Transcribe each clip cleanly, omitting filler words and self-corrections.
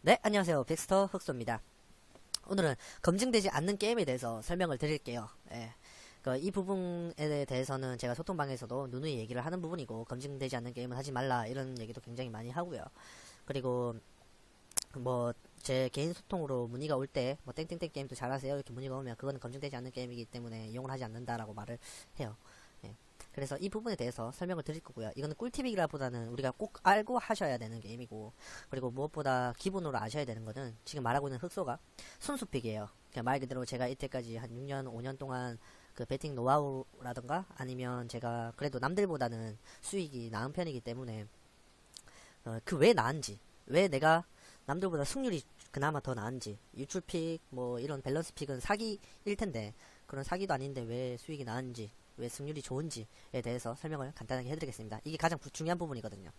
네, 안녕하세요. 빅스터 흑소입니다. 오늘은 검증되지 않는 게임에 대해서 설명을 드릴게요. 예. 이 부분에 대해서는 제가 소통방에서도 누누이 얘기를 하는 부분이고, 검증되지 않는 게임은 하지 말라, 이런 얘기도 굉장히 많이 하고요. 그리고, 제 개인 소통으로 문의가 올 때, 땡땡땡 게임도 잘하세요, 이렇게 문의가 오면, 그거는 검증되지 않는 게임이기 때문에 이용을 하지 않는다라고 말을 해요. 예. 그래서 이 부분에 대해서 설명을 드릴 거고요. 이거는 꿀팁이라보다는 우리가 꼭 알고 하셔야 되는 게임이고, 그리고 무엇보다 기본으로 아셔야 되는 거는 지금 말하고 있는 흑소가 순수픽이에요. 그냥 말 그대로 제가 이때까지 한 6년, 5년 동안 그 베팅 노하우라던가 아니면 제가 그래도 남들보다는 수익이 나은 편이기 때문에 그 왜 나은지, 왜 내가 남들보다 승률이 그나마 더 나은지, 유출픽 이런 밸런스 픽은 사기일 텐데 그런 사기도 아닌데 왜 수익이 나은지, 왜 승률이 좋은지에 대해서 설명을 간단하게 해드리겠습니다. 이게 가장 중요한 부분이거든요.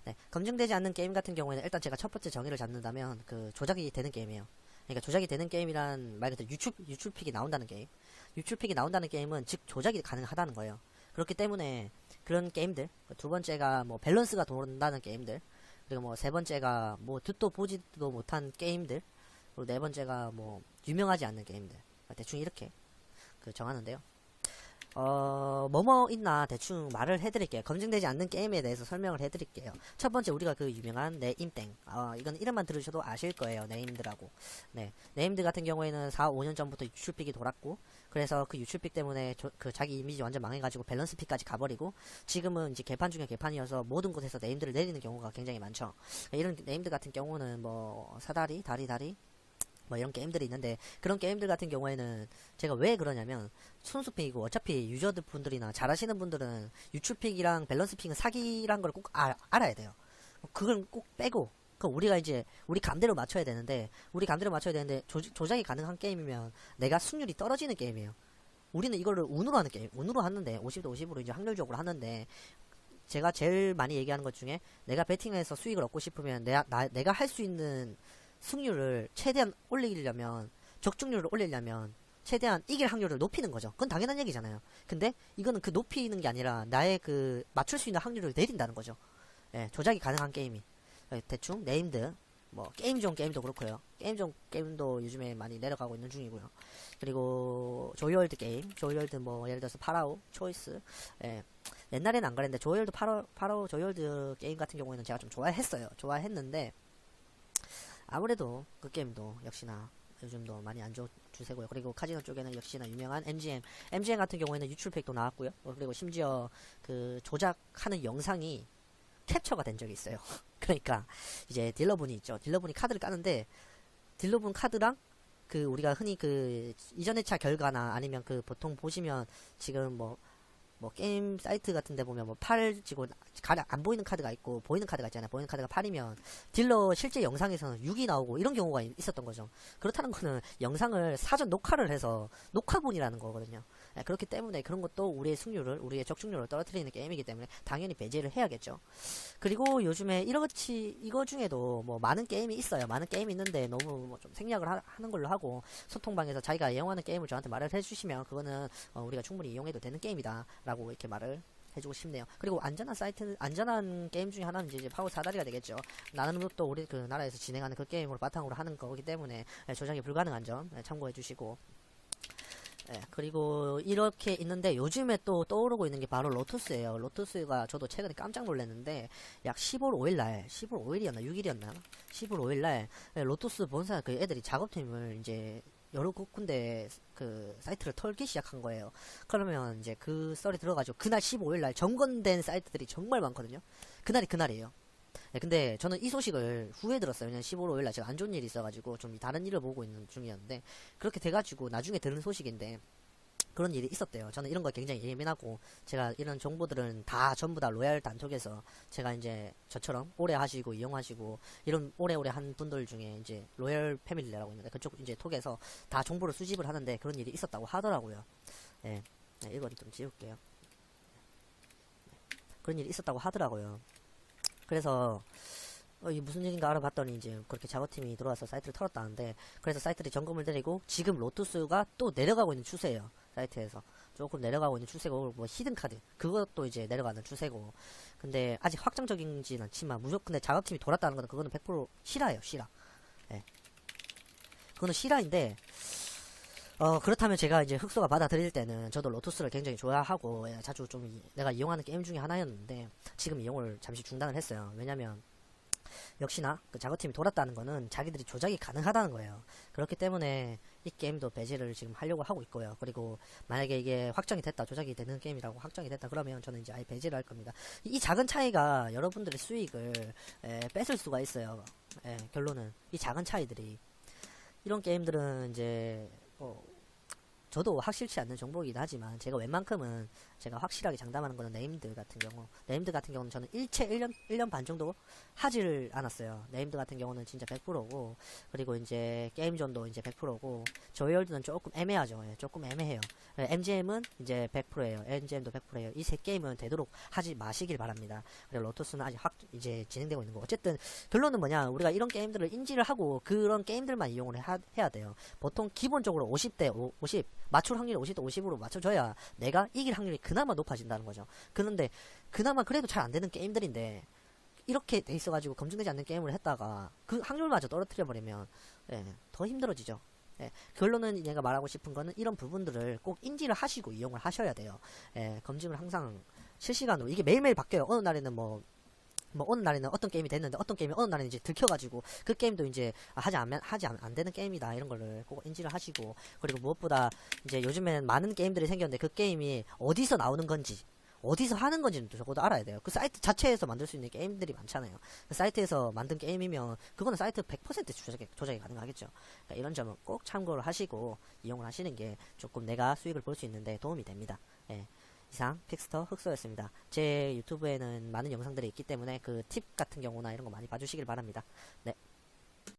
네, 검증되지 않는 게임 같은 경우에는 일단 제가 첫 번째 정의를 잡는다면 그 조작이 되는 게임이에요. 그러니까 조작이 되는 게임이란 말 그대로 유출픽이 나온다는 게임. 유출픽이 나온다는 게임은 즉 조작이 가능하다는 거예요. 그렇기 때문에 그런 게임들, 두 번째가 밸런스가 돈다는 게임들, 그리고 세 번째가 듣도 보지도 못한 게임들, 그리고 네 번째가 유명하지 않는 게임들. 대충 이렇게 정하는데요. 뭐뭐 있나 대충 말을 해드릴게요. 검증되지 않는 게임에 대해서 설명을 해드릴게요. 첫 번째 우리가 그 유명한 네임땡. 이건 이름만 들으셔도 아실 거예요. 네임드라고. 네. 네임드 같은 경우에는 4, 5년 전부터 유출픽이 돌았고, 그래서 그 유출픽 때문에 그 자기 이미지 완전 망해가지고 밸런스 픽까지 가버리고, 지금은 이제 개판 중에 개판이어서 모든 곳에서 네임드를 내리는 경우가 굉장히 많죠. 이런 네임드 같은 경우는 사다리, 다리, 이런 게임들이 있는데, 그런 게임들 같은 경우에는 제가 왜 그러냐면 순수픽이고, 어차피 유저들 분들이나 잘하시는 분들은 유출픽이랑 밸런스 픽은 사기란 걸 꼭 알아야 돼요. 그걸 꼭 빼고, 우리가 이제 우리 감대로 맞춰야 되는데, 조작이 가능한 게임이면 내가 승률이 떨어지는 게임이에요. 우리는 이거를 운으로 하는 게임, 운으로 하는데 50대 50으로 이제 확률적으로 하는데, 제가 제일 많이 얘기하는 것 중에 내가 베팅해서 수익을 얻고 싶으면 내가 할 수 있는 승률을 최대한 올리려면, 적중률을 올리려면 최대한 이길 확률을 높이는 거죠. 그건 당연한 얘기잖아요. 근데 이거는 그 높이는 게 아니라 나의 그 맞출 수 있는 확률을 내린다는 거죠. 예, 조작이 가능한 게임이. 대충 네임드, 게임존 게임도 그렇고요. 게임존 게임도 요즘에 많이 내려가고 있는 중이고요. 그리고 조이월드 게임, 조이월드 예를 들어서 파라오, 초이스. 예, 옛날에는 안 그랬는데 조이월드 파라오 조이월드 게임 같은 경우에는 제가 좀 좋아했어요. 좋아했는데 아무래도 그 게임도 역시나 요즘도 많이 안 주세고요. 그리고 카지노 쪽에는 역시나 유명한 MGM 같은 경우에는 유출팩도 나왔고요. 그리고 심지어 그 조작하는 영상이 캡처가 된 적이 있어요. 그러니까 이제 딜러분이 있죠. 딜러분이 카드를 까는데 딜러분 카드랑 그 우리가 흔히 그 이전 회차 결과나 아니면 그 보통 보시면 지금 게임 사이트 같은 데 보면 8 지고 안 보이는 카드가 있고 보이는 카드가 있잖아요. 보이는 카드가 8이면 딜러 실제 영상에서는 6이 나오고 이런 경우가 있었던 거죠. 그렇다는 거는 영상을 사전 녹화를 해서 녹화본이라는 거거든요. 그렇기 때문에 그런 것도 우리의 적중률을 떨어뜨리는 게임이기 때문에 당연히 배제를 해야겠죠. 그리고 요즘에 이거 중에도 많은 게임이 있어요. 많은 게임이 있는데 너무 좀 생략을 하는 걸로 하고, 소통방에서 자기가 이용하는 게임을 저한테 말을 해주시면 그거는 우리가 충분히 이용해도 되는 게임이다 라고 이렇게 말을 해주고 싶네요. 그리고 안전한 게임 중에 하나는 이제 파워 사다리가 되겠죠. 나는 것도 우리 그 나라에서 진행하는 그 게임을 바탕으로 하는 거기 때문에 조작이 불가능한 점 참고해 주시고, 그리고 이렇게 있는데 요즘에 또 떠오르고 있는 게 바로 로투스예요. 로투스가 저도 최근에 깜짝 놀랐는데 약 10월 5일날, 10월 5일이었나 6일이었나 10월 5일날 로투스 본사 그 애들이 작업팀을 이제 여러 군데 그 사이트를 털기 시작한 거예요. 그러면 이제 그 썰이 들어가지고 그날 15일날 점검된 사이트들이 정말 많거든요. 그날이에요. 근데 저는 이 소식을 후에 들었어요. 왜냐면 15월 5일날 제가 안 좋은 일이 있어가지고 좀 다른 일을 보고 있는 중이었는데, 그렇게 돼가지고 나중에 들은 소식인데 그런 일이 있었대요. 저는 이런 거 굉장히 예민하고, 제가 이런 정보들은 전부 다 로얄 단톡에서 제가 이제 저처럼 오래 하시고 이용하시고 이런 오래오래 한 분들 중에 이제 로얄 패밀리라고 있는데 그쪽 이제 톡에서 다 정보를 수집을 하는데 그런 일이 있었다고 하더라고요. 네, 이거 좀 지울게요. 그런 일이 있었다고 하더라고요. 그래서 이게 무슨 일인가 알아봤더니 이제 그렇게 작업팀이 들어와서 사이트를 털었다는데, 그래서 사이트를 점검을 내리고 지금 로투스가 또 내려가고 있는 추세예요. 사이트에서 조금 내려가고 있는 추세고, 히든 카드 그것도 이제 내려가는 추세고. 근데 아직 확정적인지는 않지만 무조건 근데 작업팀이 돌았다는 거는 그거는 100% 실화예요. 실화. 예. 그거는 실화인데, 그렇다면 제가 이제 흑소가 받아들일 때는 저도 로토스를 굉장히 좋아하고, 예, 자주 좀 내가 이용하는 게임 중에 하나였는데, 지금 이용을 잠시 중단을 했어요. 왜냐면, 역시나 그 작업팀이 돌았다는 거는 자기들이 조작이 가능하다는 거예요. 그렇기 때문에 이 게임도 배제를 지금 하려고 하고 있고요. 그리고 만약에 이게 확정이 됐다, 조작이 되는 게임이라고 확정이 됐다 그러면 저는 이제 아예 배제를 할 겁니다. 이 작은 차이가 여러분들의 수익을 뺏을 수가 있어요. 결론은 이 작은 차이들이, 이런 게임들은 이제 저도 확실치 않는 정보이긴 하지만 제가 웬만큼은 제가 확실하게 장담하는 거는 네임드 같은 경우는 저는 일체 1년 반 정도 하지를 않았어요. 네임드 같은 경우는 진짜 100%고, 그리고 이제 게임존도 이제 100%고, 저이월드는 조금 애매하죠. 예, 조금 애매해요. MGM은 이제 100%예요. MGM도 100%예요. 이 세 게임은 되도록 하지 마시길 바랍니다. 그리고 로토스는 아직 이제 진행되고 있는 거. 어쨌든 결론은 뭐냐, 우리가 이런 게임들을 인지를 하고 그런 게임들만 이용을 해야 돼요. 보통 기본적으로 50대 50 맞출 확률이 50대 50으로 맞춰줘야 내가 이길 확률이 그나마 높아진다는 거죠. 그런데 그나마 그래도 잘 안 되는 게임들인데 이렇게 돼 있어가지고 검증되지 않는 게임을 했다가 그 확률마저 떨어뜨려 버리면 더 힘들어지죠. 결론은 얘가 말하고 싶은 거는 이런 부분들을 꼭 인지를 하시고 이용을 하셔야 돼요. 검증을 항상 실시간으로, 이게 매일매일 바뀌어요. 어느 날에는 어느 날에는 어떤 게임이 됐는데 어떤 게임이 어느 날에는 이제 들켜가지고 그 게임도 이제 하지 안 되는 게임이다, 이런 거를 꼭 인지를 하시고, 그리고 무엇보다 이제 요즘에는 많은 게임들이 생겼는데 그 게임이 어디서 나오는 건지, 어디서 하는 건지는 적어도 알아야 돼요. 그 사이트 자체에서 만들 수 있는 게임들이 많잖아요. 그 사이트에서 만든 게임이면 그거는 사이트 100% 조작이 가능하겠죠. 그러니까 이런 점은 꼭 참고를 하시고 이용을 하시는 게 조금 내가 수익을 볼 수 있는데 도움이 됩니다. 이상 픽스터 흑소였습니다. 제 유튜브에는 많은 영상들이 있기 때문에 그 팁 같은 경우나 이런 거 많이 봐주시길 바랍니다. 네.